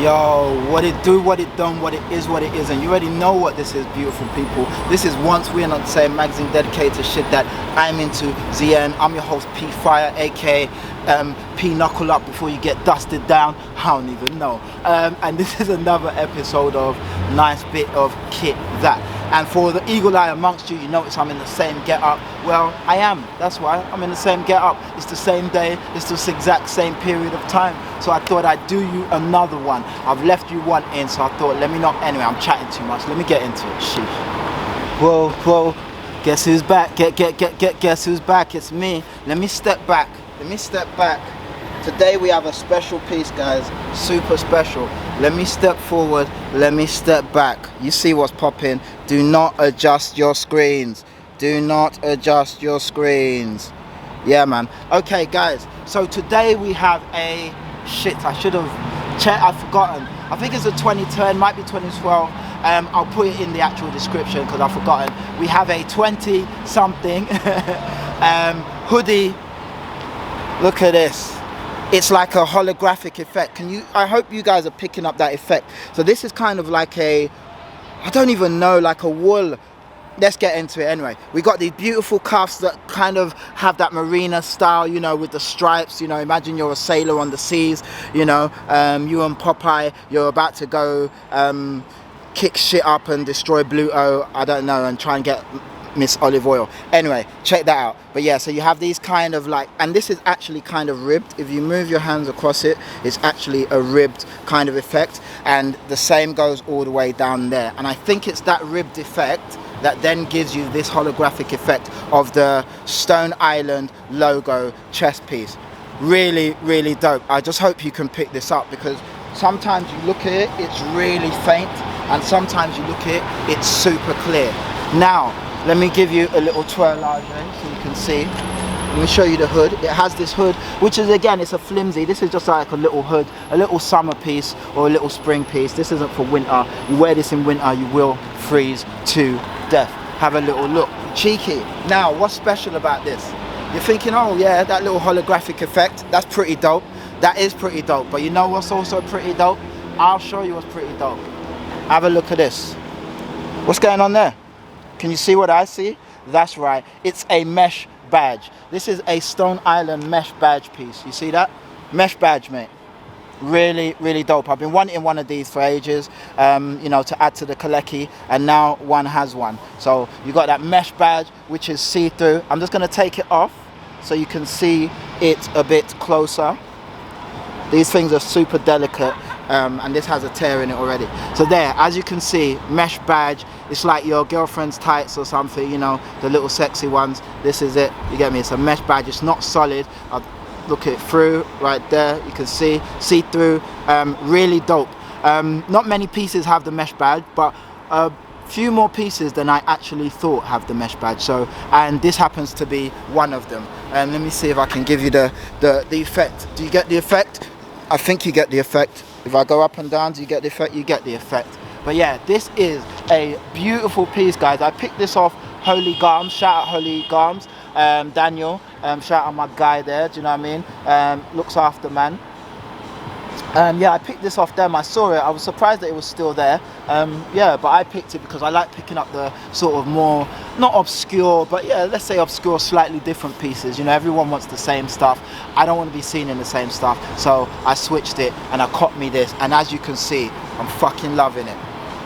Yo, what it do, what it done, what it is, what it isn't. You already know what this is, beautiful people. This is Once We're Not the Same, magazine dedicated to shit that I'm into. ZN, I'm your host P Fire, aka P Knuckle Up before you get dusted down. I don't even know. And this is another episode of Nice Bit of Kit That. And for the eagle eye amongst you, you notice I'm in the same get up. Well, I am. That's why I'm in the same get up. It's the same day. It's the exact same period of time. So I thought I'd do you another one. I've left you one in, so I thought, let me not. Anyway, I'm chatting too much. Let me get into it. Sheesh. Whoa, whoa. Guess who's back? Guess who's back? It's me. Let me step back. Let me step back. Today we have a special piece, guys. Super special. Let me step forward. Let me step back. You see what's popping. Do not adjust your screens. Do not adjust your screens. Yeah, man. Okay, guys. So today we have a shit. I should have checked. I've forgotten. I think it's a 2010, might be 2012. I'll put it in the actual description because I've forgotten. We have a 20-something hoodie. Look at this. It's like a holographic effect. I hope you guys are picking up that effect. So this is kind of like I don't even know, like a wool. Let's get into it anyway. We got these beautiful cuffs that kind of have that marina style, you know, with the stripes. You know, imagine you're a sailor on the seas, you know, you and Popeye, you're about to go kick shit up and destroy Bluto, I don't know, and try and get Miss Olive Oil. Anyway, check that out. But yeah, so you have these kind of like, and this is actually kind of ribbed. If you move your hands across it, it's actually a ribbed kind of effect, and the same goes all the way down there. And I think it's that ribbed effect that then gives you this holographic effect of the Stone Island logo chest piece. Really, really dope. I just hope you can pick this up, because sometimes you look at it, it's really faint, and sometimes you look at it, it's super clear. Now, let me give you a little twirlage so you can see. Let me show you the hood. It has this hood, which is, again, it's a flimsy. This is just like a little hood, a little summer piece or a little spring piece. This isn't for winter. You wear this in winter, you will freeze to death. Have a little look. Cheeky. Now, what's special about this? You're thinking, oh yeah, that little holographic effect, that's pretty dope. That is pretty dope. But you know what's also pretty dope? I'll show you what's pretty dope. Have a look at this. What's going on there? Can you see what I see? That's right. It's a mesh badge. This is a Stone Island mesh badge piece. You see that? Mesh badge, mate. Really, really dope. I've been wanting one of these for ages, you know, to add to the Kaleki, and now one has one. So you got that mesh badge, which is see-through. I'm just going to take it off so you can see it a bit closer. These things are super delicate, and this has a tear in it already. So there, as you can see, mesh badge. It's like your girlfriend's tights or something, you know, the little sexy ones. This is it. You get me? It's a mesh badge. It's not solid. I'll look it through right there. You can see through. Really dope. Not many pieces have the mesh badge, but a few more pieces than I actually thought have the mesh badge. So, and this happens to be one of them. Let me see if I can give you the effect. Do you get the effect? I think you get the effect. If I go up and down, do you get the effect? You get the effect. But yeah, this is a beautiful piece, guys. I picked this off Holy Garms. Shout out Holy Garms. Daniel, shout out my guy there. Do you know what I mean? Looks after man. Yeah, I picked this off them. I saw it. I was surprised that it was still there. Yeah, but I picked it because I like picking up the sort of more, not obscure, but yeah, let's say obscure, slightly different pieces. You know, everyone wants the same stuff. I don't want to be seen in the same stuff. So I switched it and I copped me this. And as you can see, I'm fucking loving it.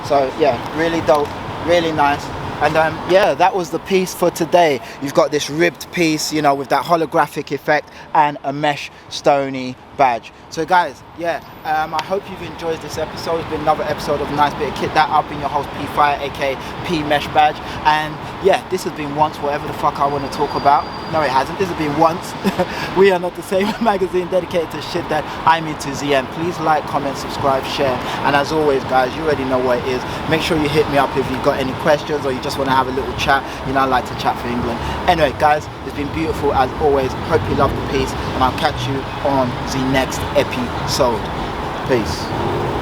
So yeah, really dope, really nice. And yeah, that was the piece for today. You've got this ribbed piece, you know, with that holographic effect and a mesh stony badge. So guys, yeah, I hope you've enjoyed this episode. It's been another episode of Nice Bit of Kit That. I've been your host P Fire, aka P Mesh Badge. And yeah, this has been Once, whatever the fuck I want to talk about. No, it hasn't. This has been Once. We Are Not the Same, magazine dedicated to shit that I'm into. ZN. Please like, comment, subscribe, share. And as always, guys, you already know what it is. Make sure you hit me up if you've got any questions or you just want to have a little chat. You know, I like to chat for England. Anyway, guys, it's been beautiful as always. Hope you love the piece, and I'll catch you on the next episode. Peace.